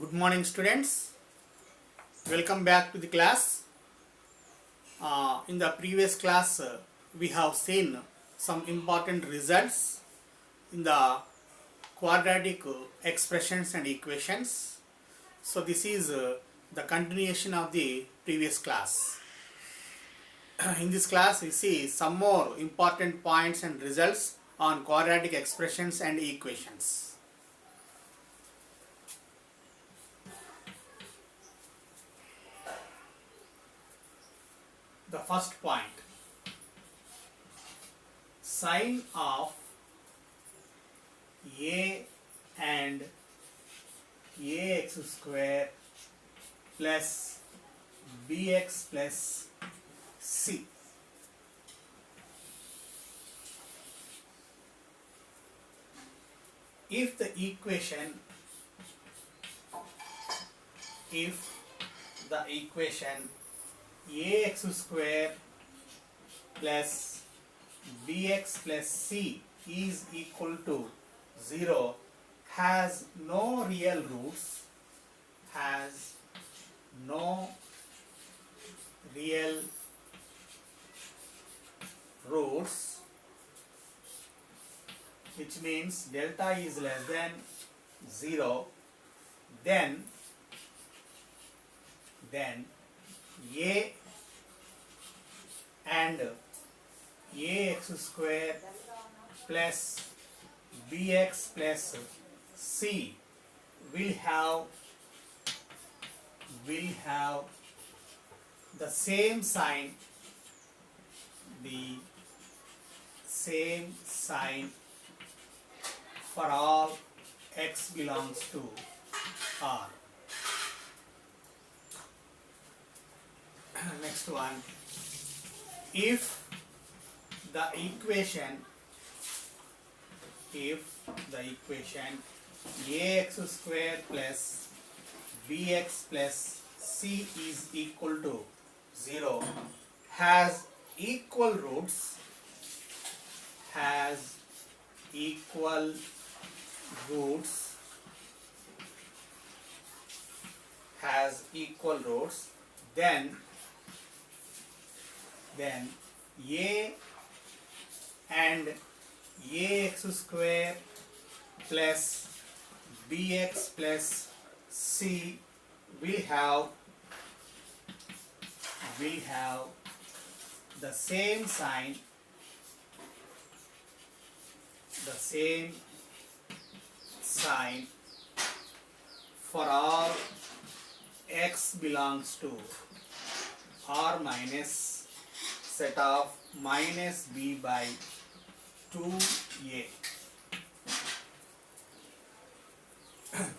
Good morning, students. Welcome back to the class. In the previous class, we have seen some important results in the quadratic expressions and equations. So this is the continuation of the previous class. In this class, we see some more important points and results on quadratic expressions and equations. The first point, sine of a and ax square plus bx plus c. If the equation ax square plus bx plus c is equal to 0 has no real roots, which means delta is less than 0, then a and ax square plus bx plus c will have the same sign, for all x belongs to R. Next one, if the equation ax square plus bx plus c is equal to 0 has equal roots, then a and ax square plus bx plus c will have the same sign, for all x belongs to R minus set of minus b by 2a.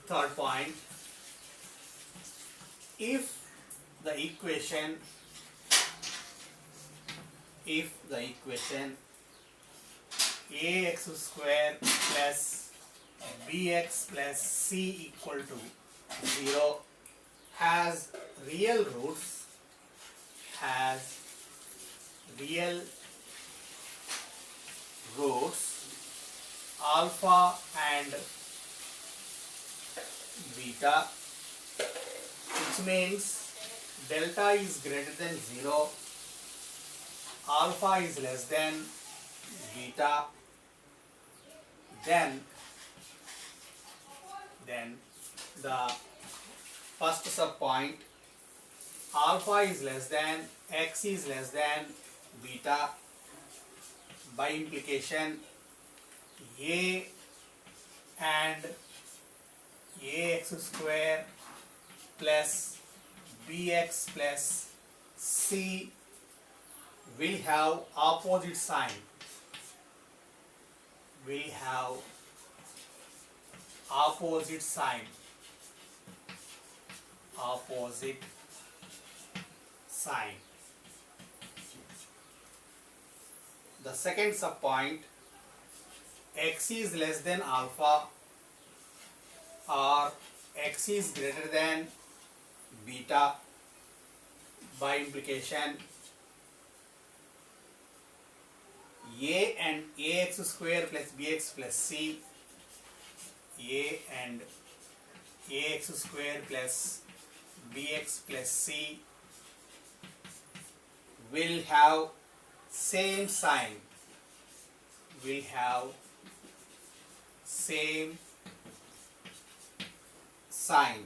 Third point, if the equation ax square plus bx plus c equal to 0 has real roots, alpha and beta, which means delta is greater than 0, alpha is less than beta, then the first sub point, alpha is less than x is less than beta, by implication a and ax square plus bx plus c will have opposite sign, The second sub point, x is less than alpha or x is greater than beta, by implication a and ax square plus bx plus c, a and ax square plus bx plus c will have same sign, will have same sign.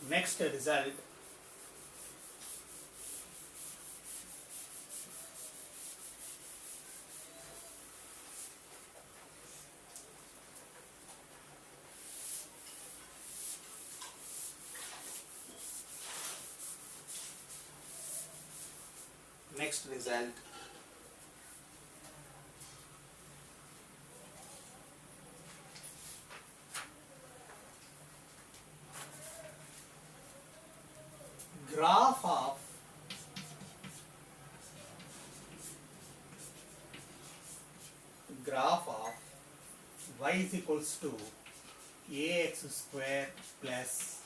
Next result, next result, graph of y is equals to ax square plus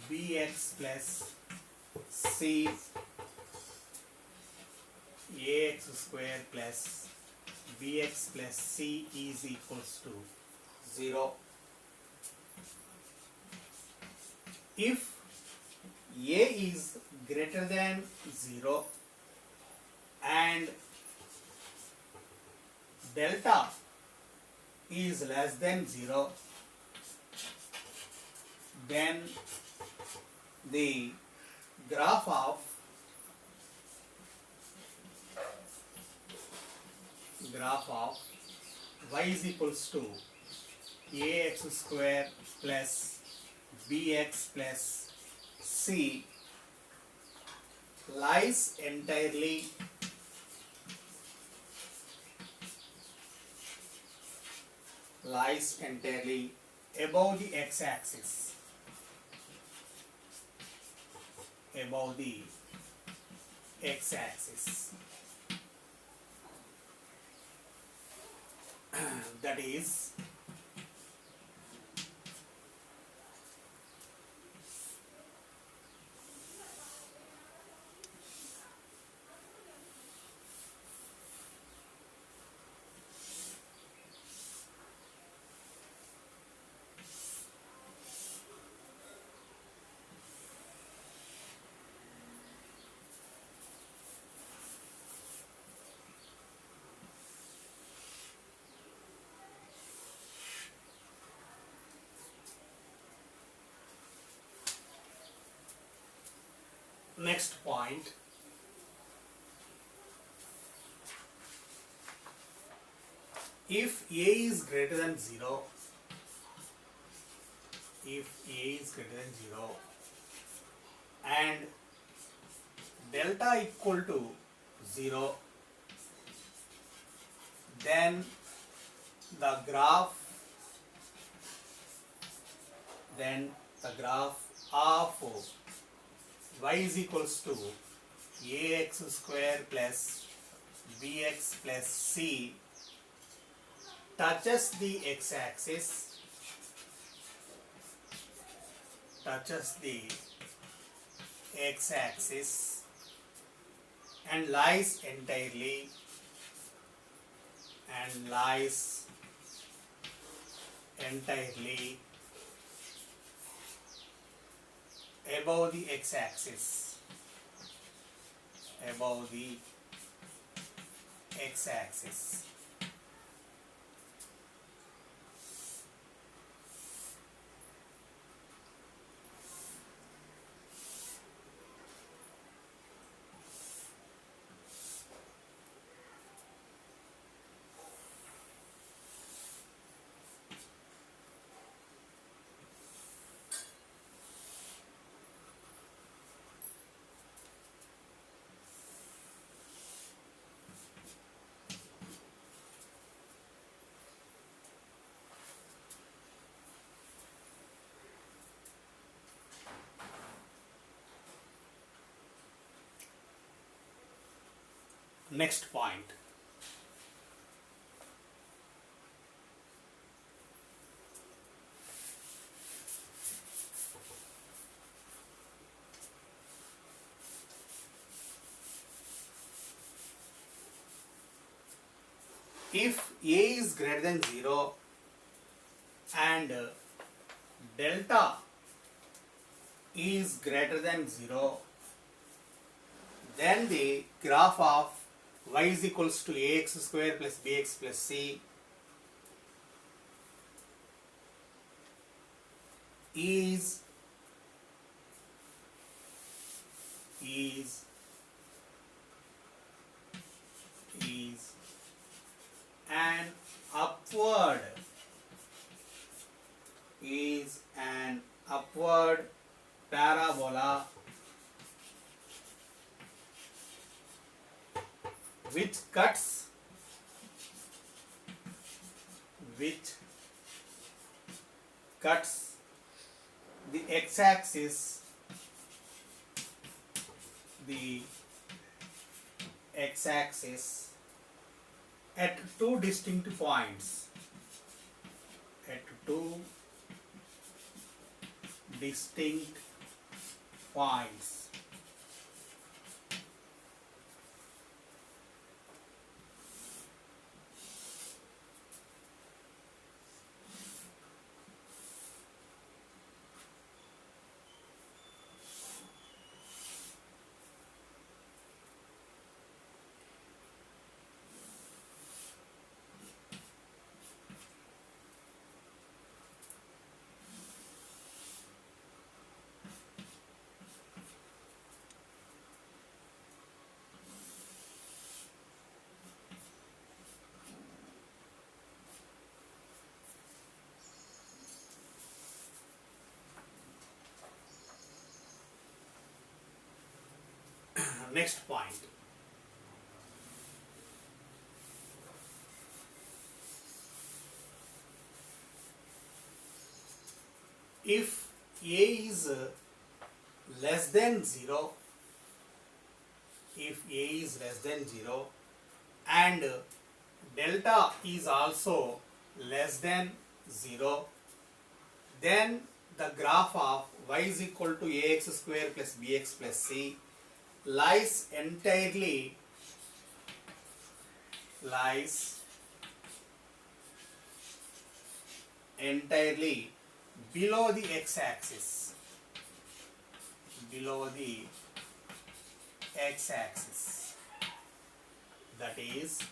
bx plus c, ax square plus bx plus c is equals to 0. If a is greater than 0 and delta is less than 0, then the graph of y is equals to ax square plus bx plus c lies entirely above the x-axis, above the x-axis. That is, next point, if a is greater than 0, and delta equal to 0, then the graph of y is equals to ax square plus bx plus c touches the x-axis, and lies entirely above the x-axis, Next point, if A is greater than 0 and delta is greater than 0, then the graph of y is equals to ax square plus bx plus c is an upward parabola which cuts the x-axis at two distinct points. Next point. If A is less than 0, and delta is also less than 0, then the graph of y is equal to ax square plus bx plus c lies entirely below the x-axis. That is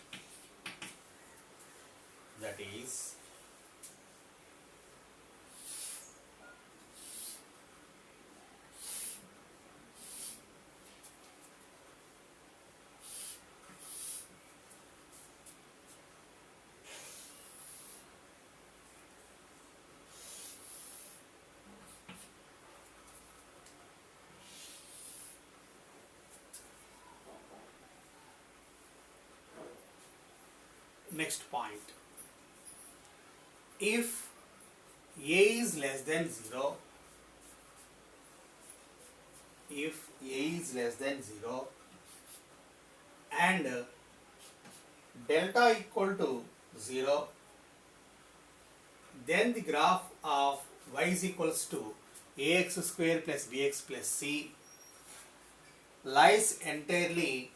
next point. If A is less than 0, and delta equal to 0, then the graph of y is equals to ax square plus bx plus c lies entirely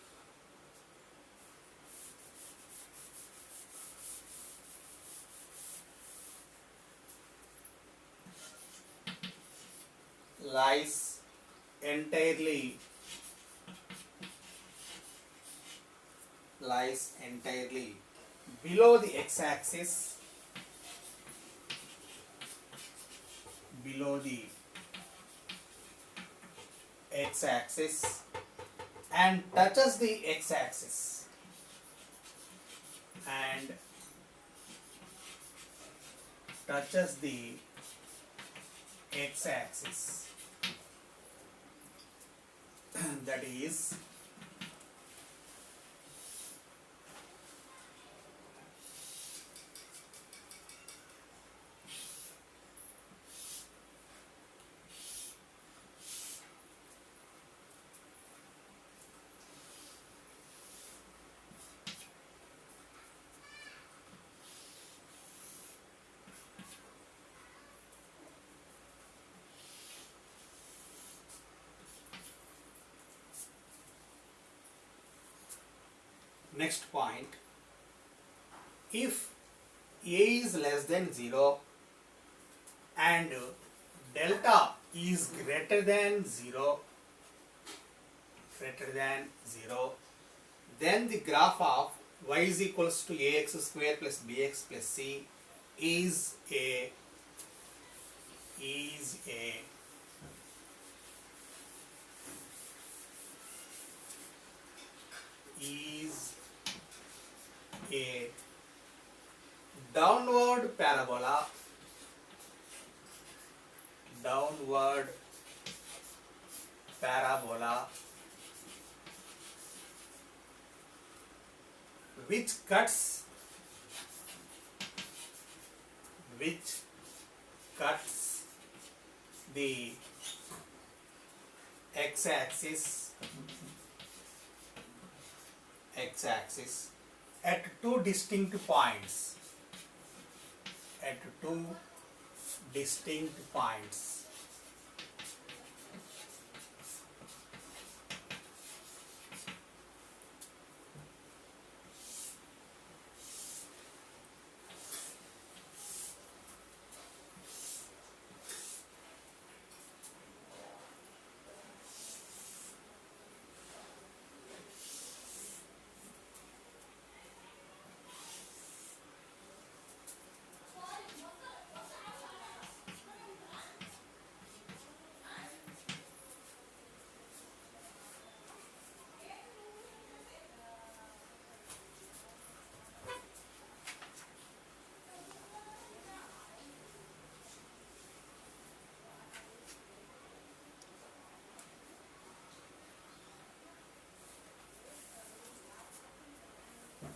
below the x-axis, and touches the x-axis, that is next point. if a is less than 0 and delta is greater than 0, then the graph of y is equals to ax square plus bx plus c is a downward parabola which cuts the x-axis at two distinct points.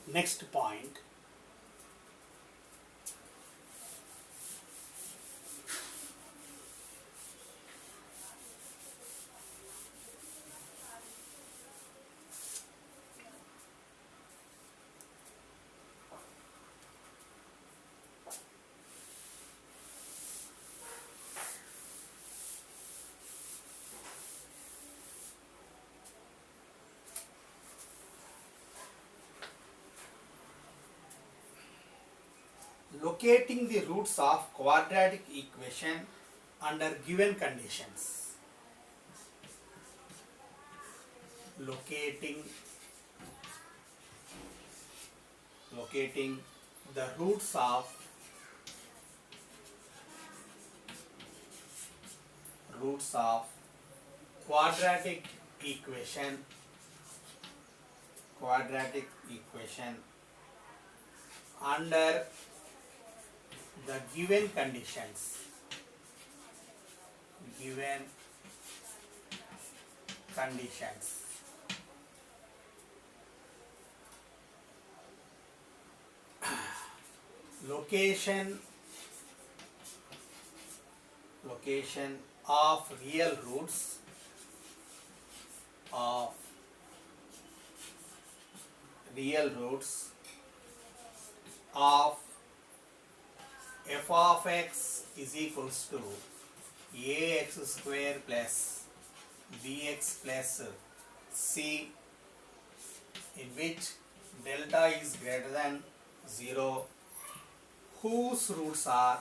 Next point, locating the roots of quadratic equation under given conditions. Locating the roots of quadratic equation under the given conditions. Location of real roots of f of x is equals to ax square plus bx plus c, in which delta is greater than 0, whose roots are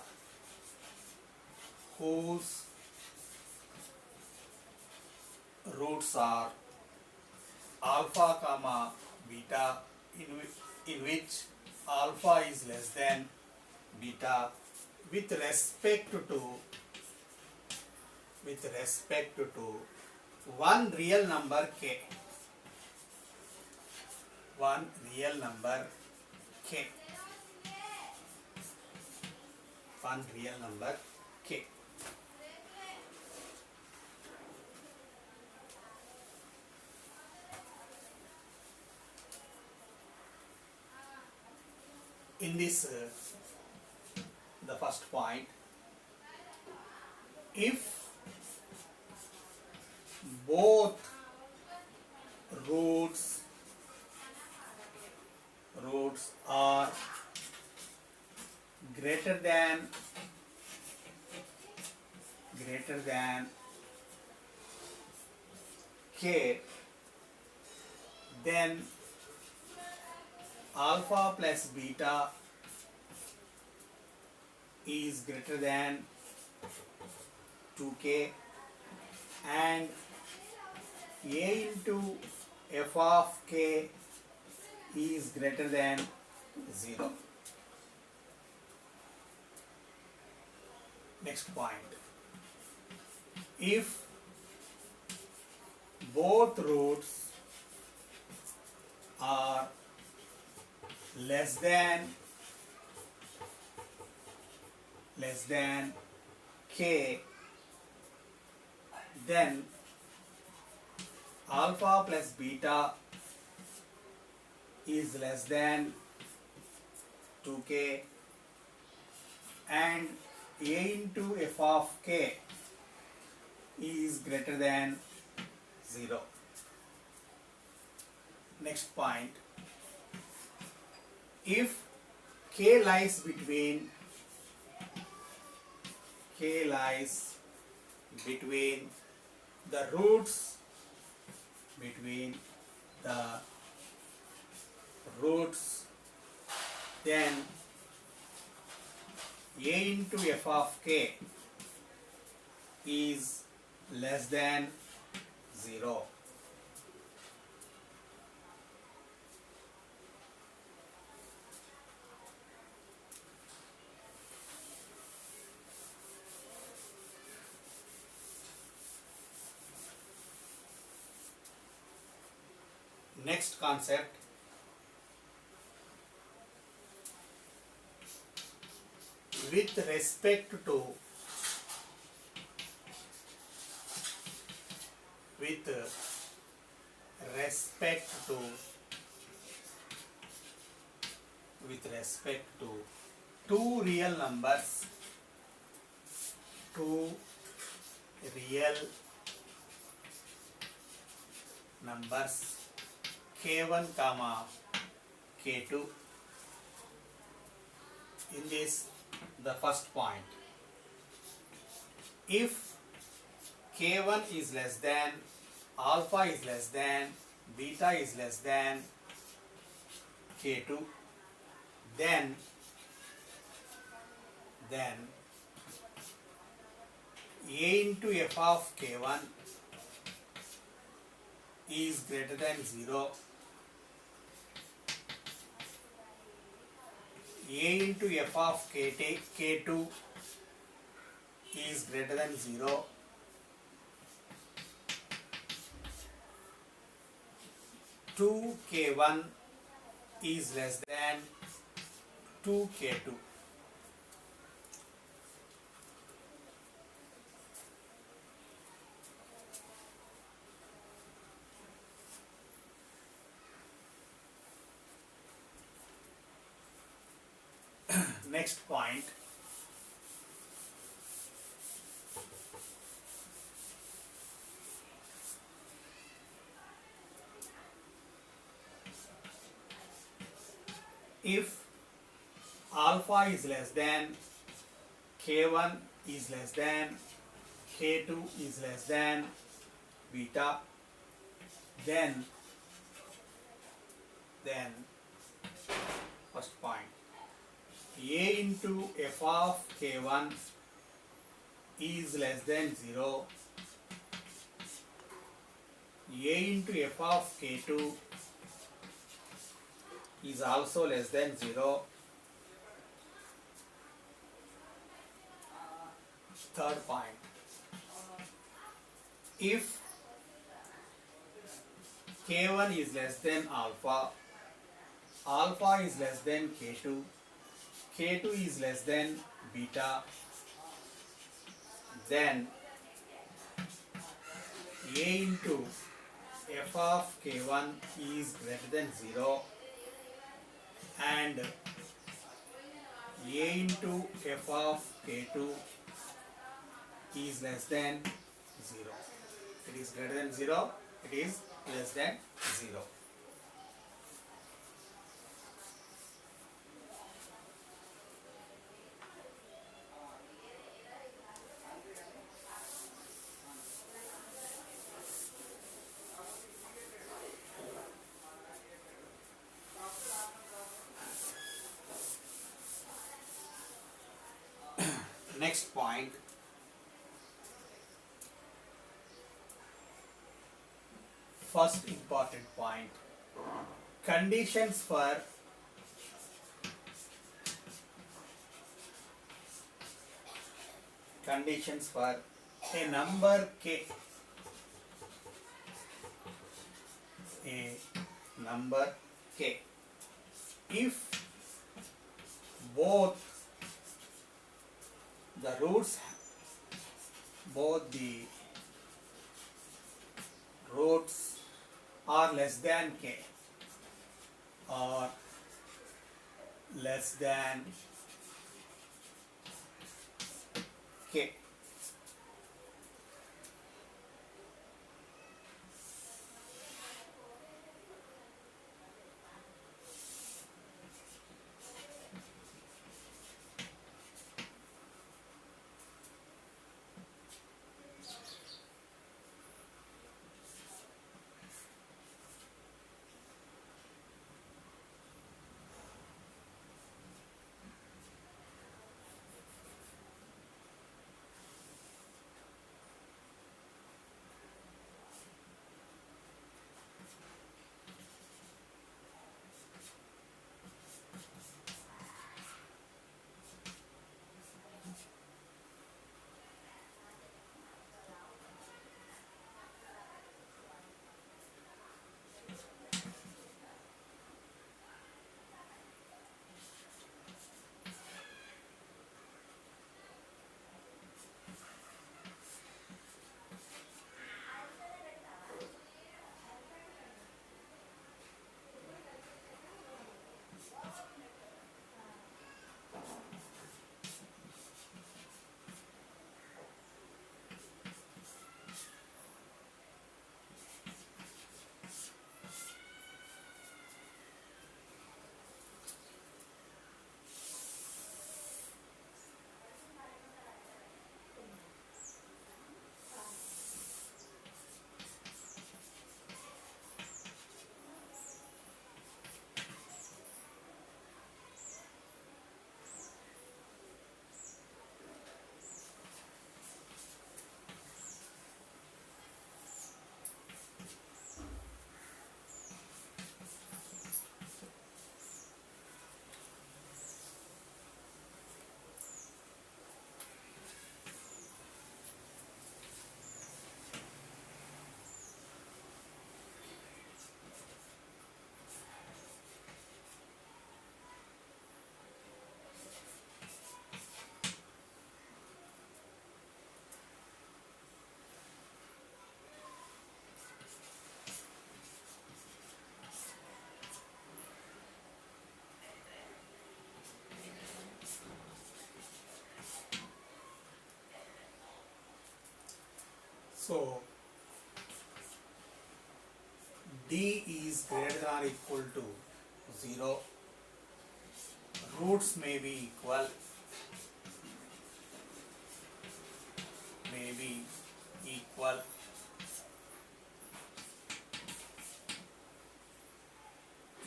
alpha comma beta, in which alpha is less than beta with respect to one real number k. In this, the first point, if both roots are greater than k, then alpha plus beta is greater than 2k and a into f of k is greater than 0. Next point. If both roots are less than k, then alpha plus beta is less than 2k and a into f of k is greater than 0. Next point. If k lies between the roots then a into f of k is less than 0. Next concept. With respect to two real numbers k1 comma k2. In this, the first point, if k1 is less than, alpha is less than, beta is less than k2, then a into f of k1 is greater than 0, a into f of k2 is greater than 0, two k1 is less than 2k2. Next point. If alpha is less than, k1 is less than, k2 is less than beta, then first point, a into f of k1 is less than 0, a into f of k2 is also less than 0. Third point, if k1 is less than alpha, alpha is less than k2, k2 is less than beta, then a into f of k1 is greater than 0 and a into f of k2 is less than 0. It is greater than 0, it is less than 0. point. First important point, conditions for a number k, if both the roots are less than k, or less than k. So d is greater than or equal to 0. Roots may be equal,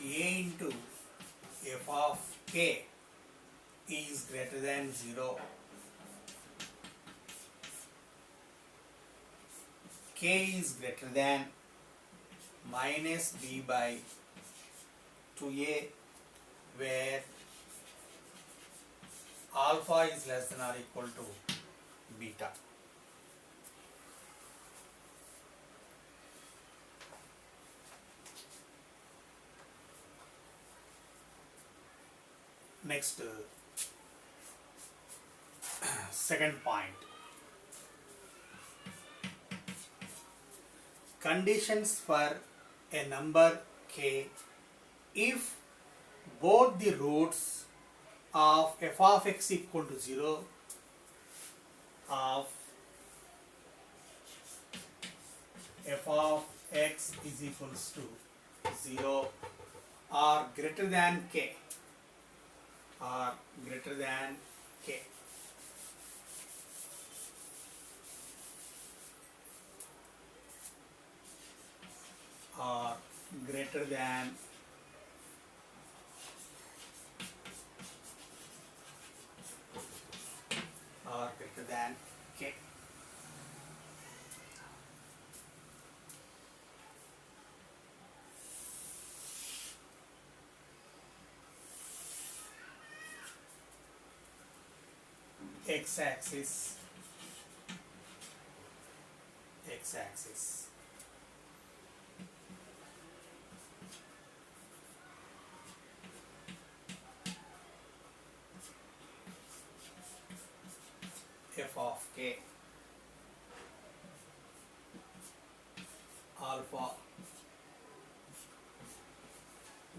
a into f of k is greater than 0. K is greater than minus b by 2a, where alpha is less than or equal to beta. Next, second point, conditions for a number k if both the roots of f of x equal to 0, of f of x is equals to 0 are greater than k, or greater than k. Or greater than x-axis, f of k alpha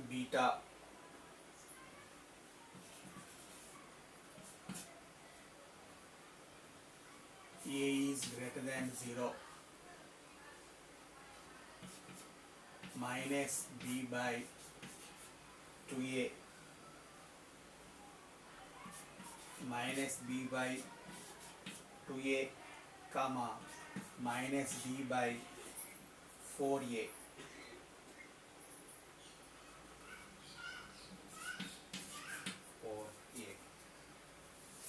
beta a is greater than 0 minus b by 2a minus b by 2a comma minus b by 4a.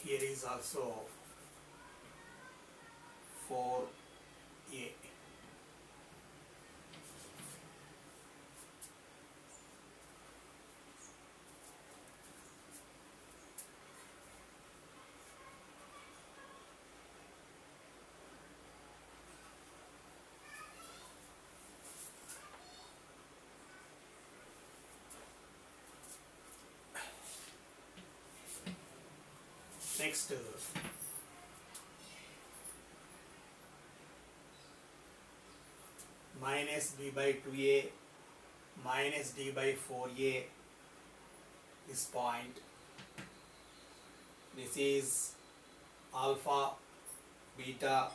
Here is also 4a. Next, minus b by 2a minus d by 4a, this point, this is alpha beta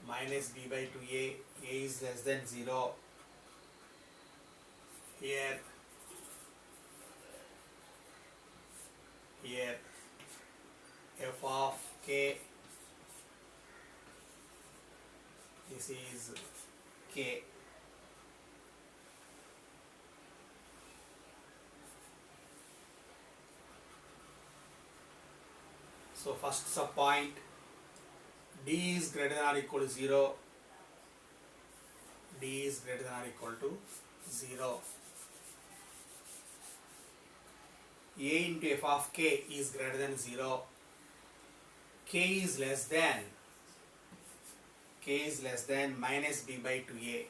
minus b by 2a, a is less than 0. Here f of k, this is k. So first subpoint, d is greater than or equal to 0, d is greater than or equal to 0. A into f of k is greater than 0. K is less than minus b by 2a.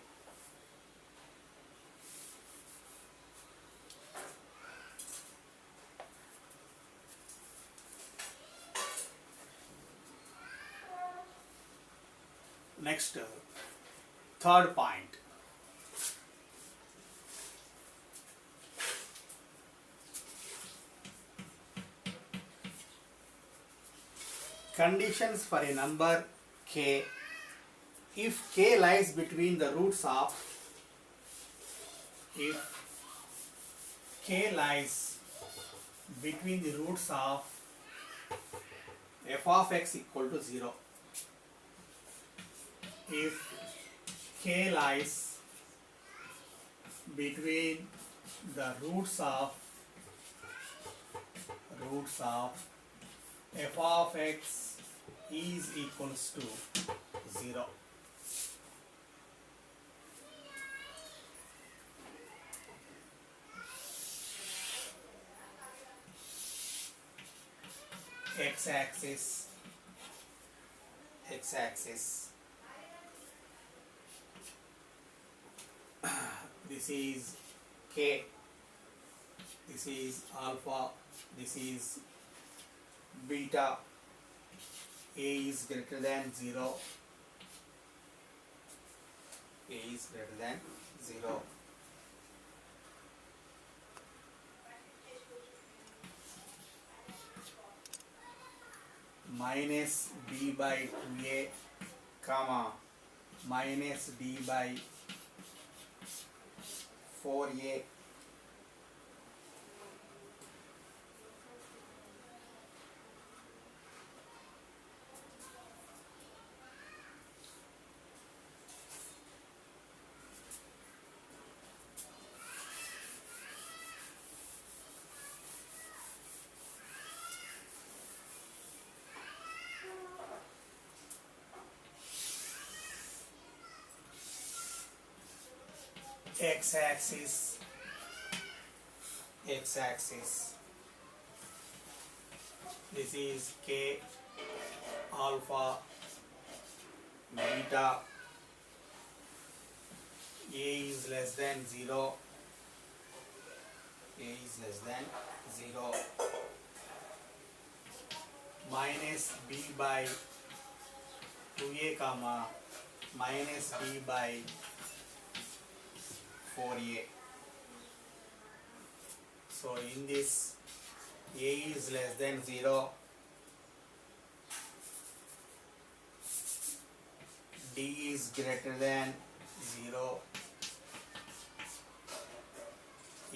Next, third point. Conditions for a number k if k lies between the roots of f of x equal to 0. If k lies between the roots of f of x is equals to 0. X-axis, this is k, this is alpha, this is beta, a is greater than 0, minus b by 2a comma minus d by 4a x-axis, this is k, alpha, beta, a is less than 0, a is less than 0, minus b by 2a comma minus b by 4a. So in this, a is less than 0, d is greater than 0,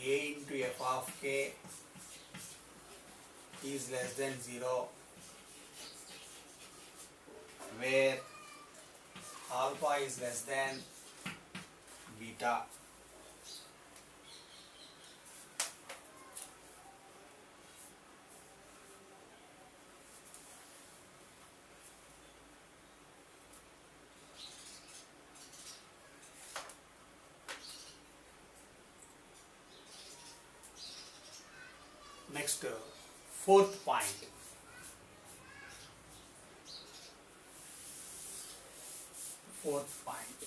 a into f of k is less than 0, where alpha is less than beta. Next, fourth point. Fourth point.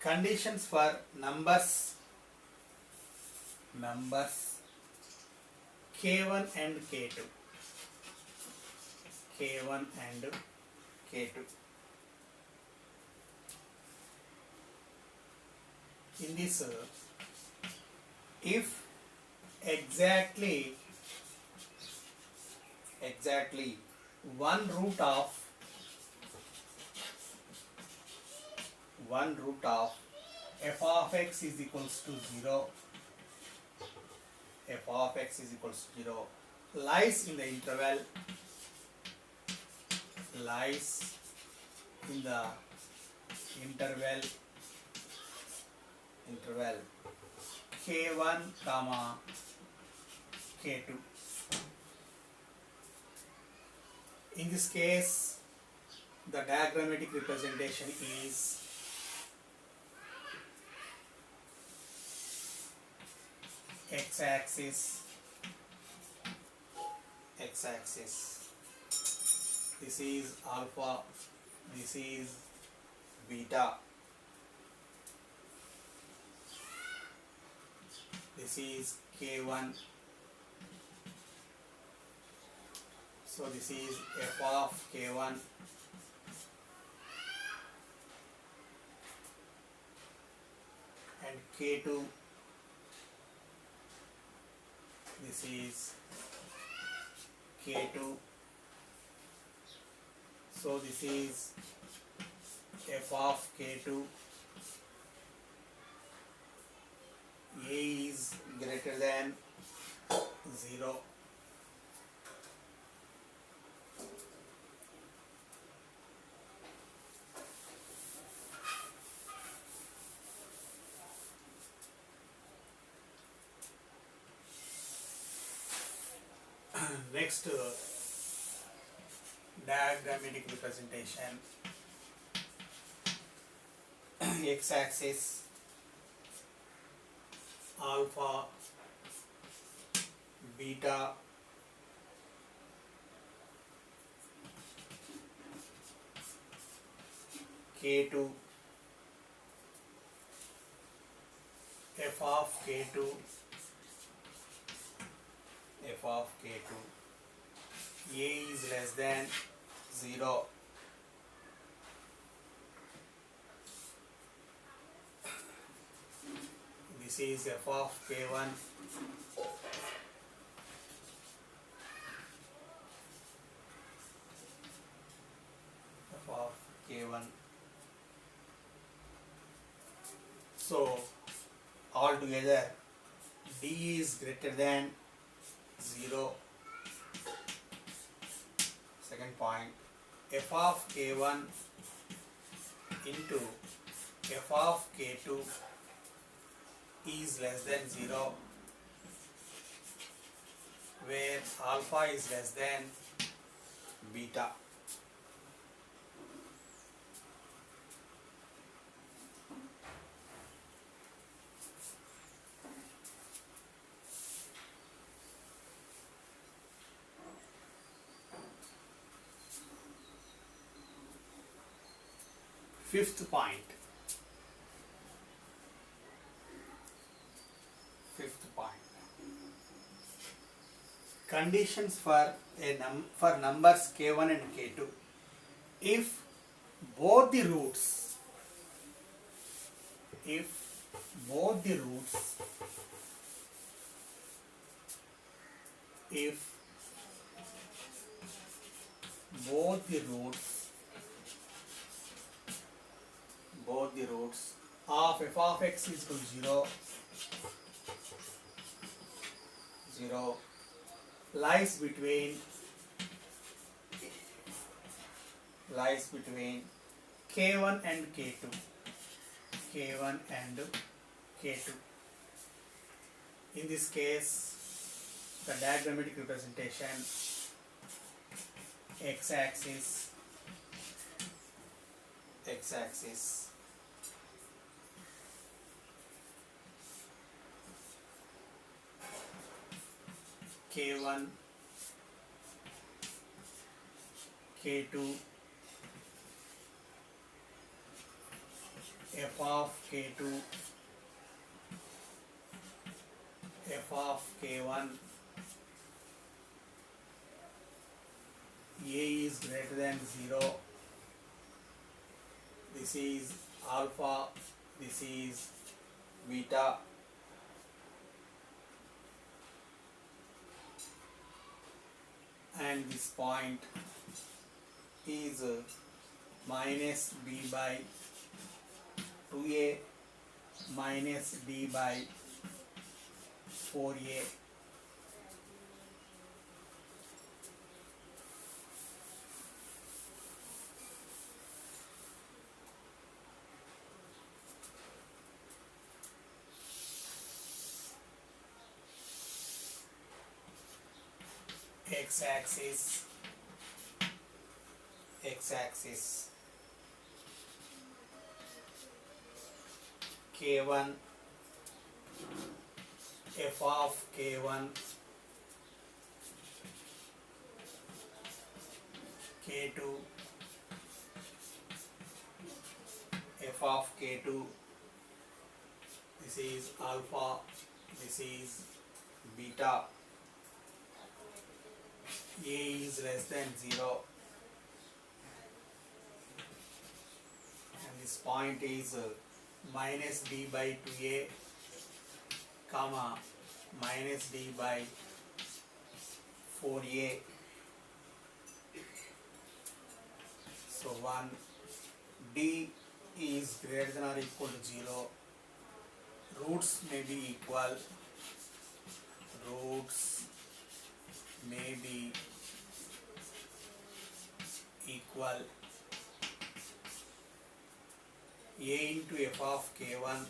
Conditions for numbers K1 and K2. K1 and K2. In this, if exactly one root of f of x is equals to 0, f of x is equals to 0 lies in the interval K1 comma K2. In this case, the diagrammatic representation is x-axis, this is alpha, this is beta, this is K1, so this is f of K1 and K2, this is K2, so this is f of K2, a is greater than 0, next, diagrammatic representation, x-axis alpha, beta, K2, f of K2, a is less than 0, this is f of K1, so altogether d is greater than 0. Second point, f of K1 into f of K2 is less than 0, where alpha is less than beta. Fifth point. Fifth point. Conditions for for numbers k1 and k2. If both the roots, if both the roots, if both the roots, both the roots of f of x is equal to 0, 0 lies between k1 and k2, k1 and k2. In this case, the diagrammatic representation, x-axis, k1, k2, f of k2, f of k1, a is greater than 0, this is alpha, this is beta, and this point is minus b by 2a minus d by 4a. X-axis, k1, f of k1, k2, f of k2, this is alpha, this is beta, a is less than 0, and this point is minus d by 2a, comma, minus d by 4a. So 1, d is greater than or equal to 0, roots may be equal, roots may be equal, a into f of k1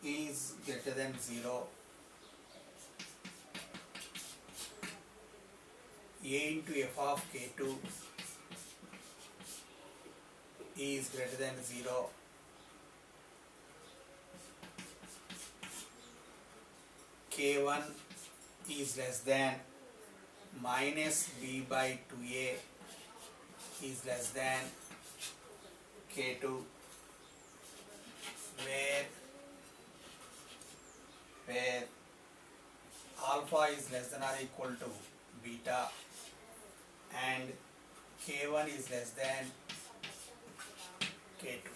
is greater than 0, a into f of k2 is greater than 0, k1 is less than minus b by 2a is less than k2, where alpha is less than or equal to beta and k1 is less than k2.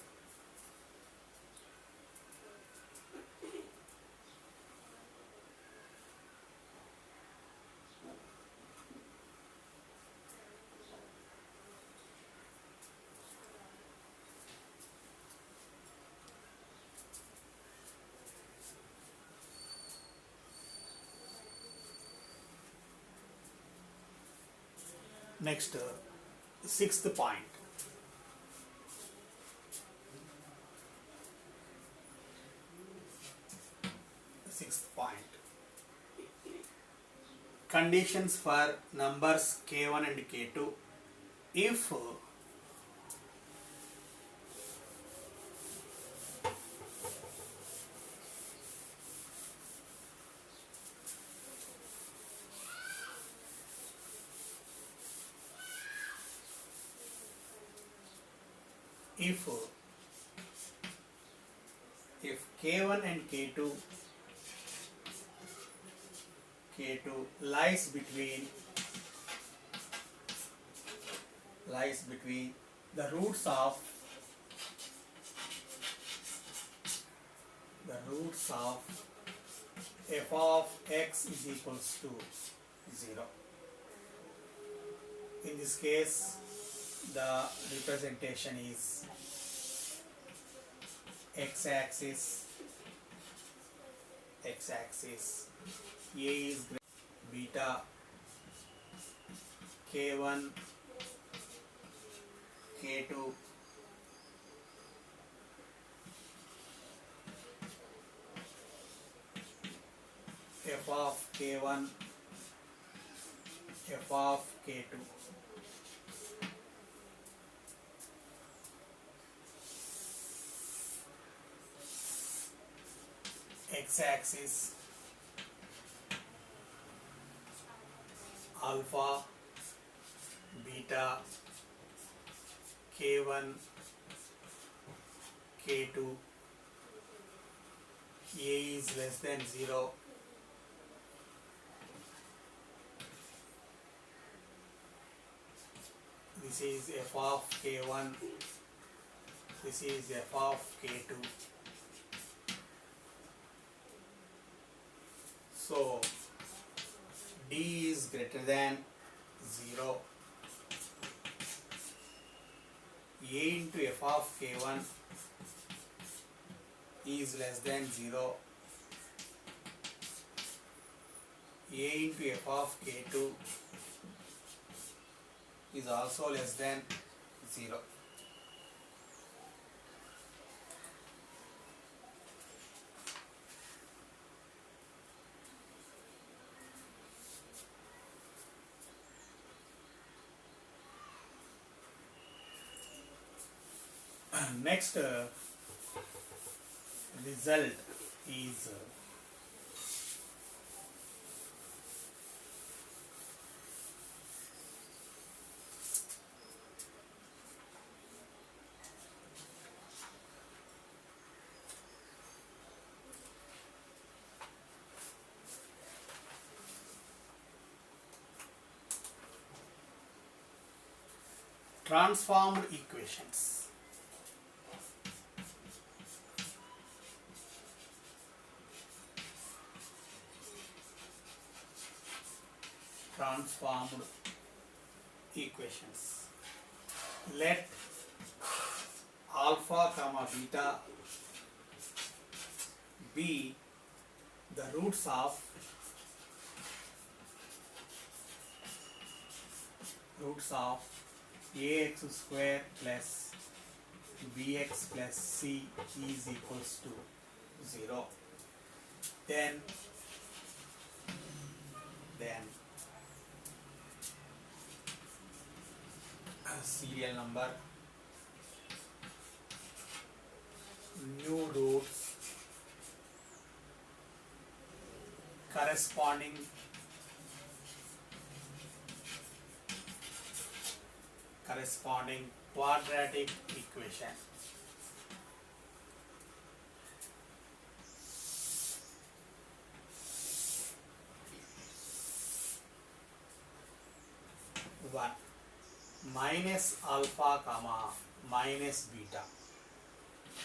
Next, sixth point. Conditions for numbers k1 and k2. If if K1 and K2 lies between the roots of f of x is equals to 0. In this case, the representation is x-axis A is beta K1 K2 f of K1 f of K2. X-axis alpha beta K1 K2 A is less than 0, this is f of K1, this is f of K2. So D is greater than 0. A into f of K1 is less than 0. A into f of K2 is also less than 0. Next result is transformed equations. Transformed equations. Let alpha comma beta be the roots of ax square plus bx plus c is equals to 0. Then serial number, new roots corresponding quadratic equation. One minus alpha comma minus beta.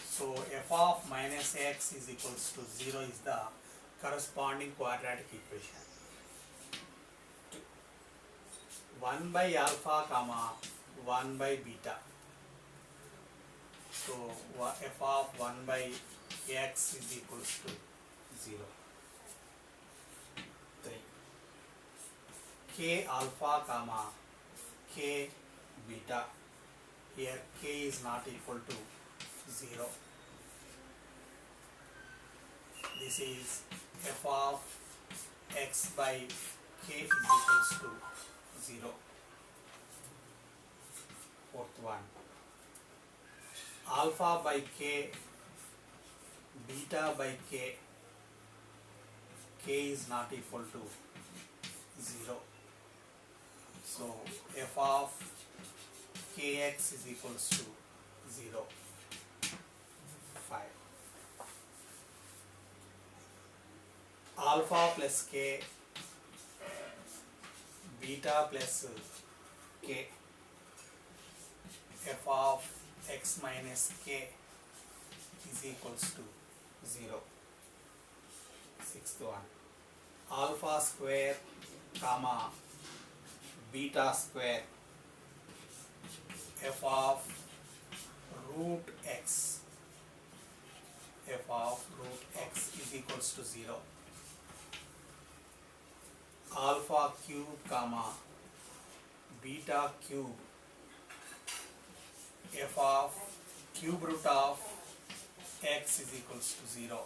So f of minus x is equals to 0 is the corresponding quadratic equation. 1 by alpha comma 1 by beta. So f of 1 by x is equals to 0. 3. K alpha comma K beta. Here K is not equal to 0. This is f of x by K is equals to 0. Fourth one. Alpha by K, beta by K. K is not equal to 0. So f of kx is equals to 0, 5. Alpha plus k, beta plus k, f of x minus k is equals to 0. Sixth one. Alpha square comma beta square f of root x is equals to 0. Alpha cube comma beta cube f of cube root of x is equals to 0.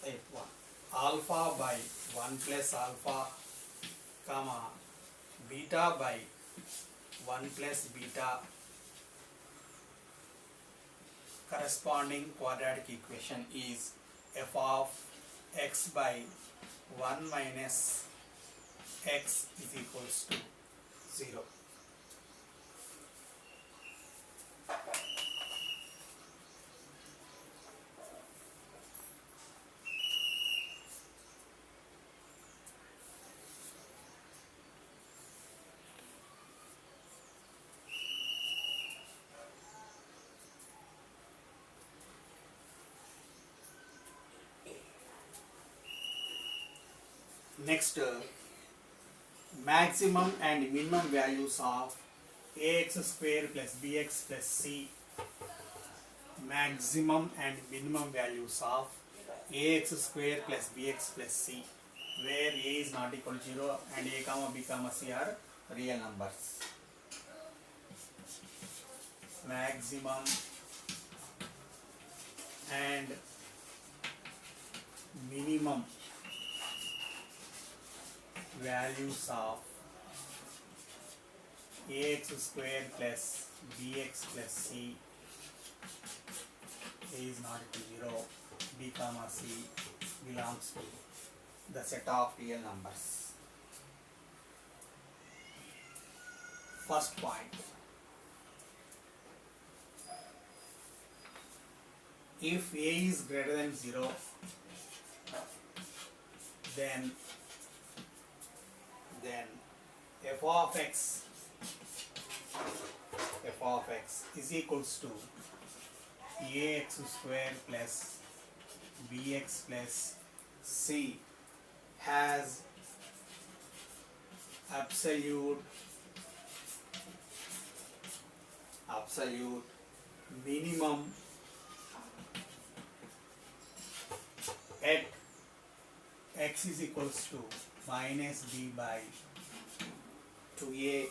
Eighth one. Alpha by 1 plus alpha comma beta by 1 plus beta, corresponding quadratic equation is f of x by 1 minus x is equals to 0. Next, maximum and minimum values of ax square plus bx plus c. Maximum and minimum values of ax square plus bx plus c, where a is not equal to 0 and a comma b comma c are real numbers. Maximum and minimum values of ax square plus bx plus c, a is not equal to 0, b comma c belongs to the set of real numbers. First point, if a is greater than 0, then f of x is equals to ax square plus bx plus c has absolute minimum at x is equals to minus b by 2a,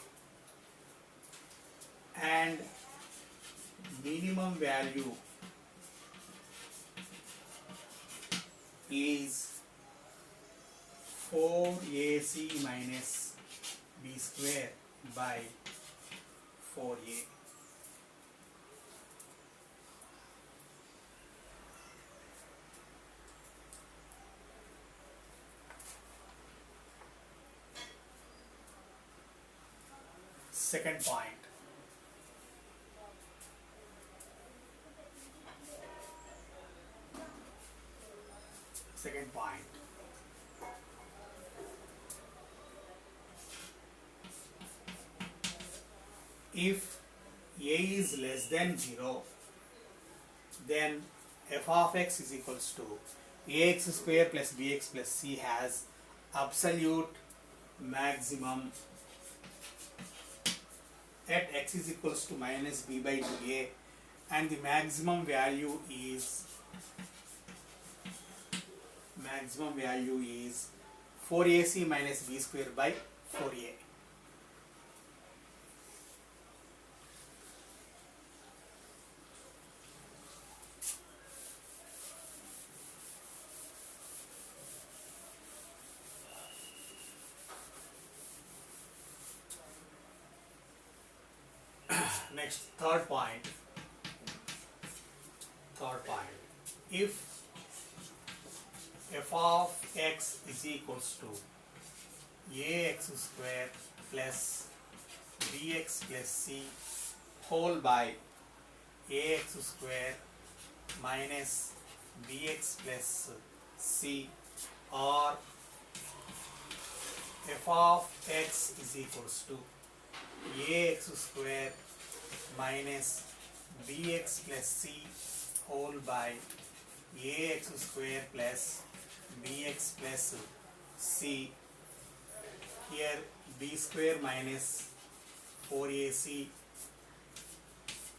and minimum value is 4ac minus b square by 4a. Second point, if a is less than 0, then f of x is equals to ax square plus bx plus c has absolute maximum at x is equals to minus b by 2a, and the maximum value is 4ac minus b square by 4a. Next, third point, if f of x is equals to ax square plus bx plus c whole by ax square minus bx plus c, or f of x is equals to ax square minus bx plus c whole by ax square plus bx plus c. Here b square minus 4ac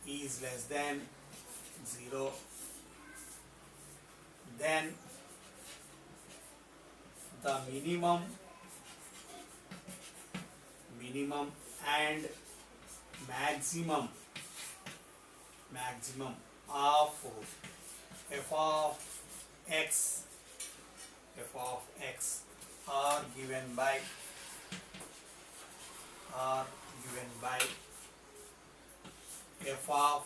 is less than 0. Then the minimum and maximum of f of x are given by f of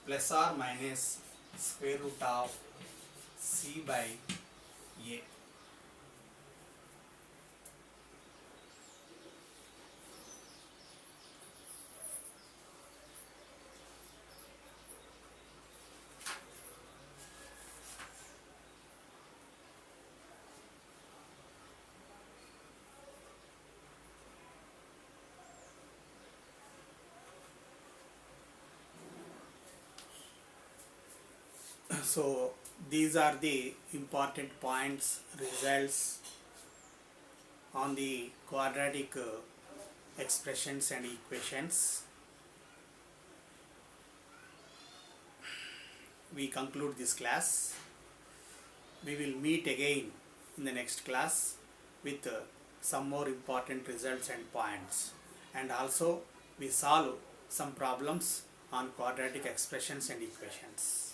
plus or minus square root of c by a. So these are the important points, results on the quadratic expressions and equations. We conclude this class. We will meet again in the next class with some more important results and points, and also we solve some problems on quadratic expressions and equations.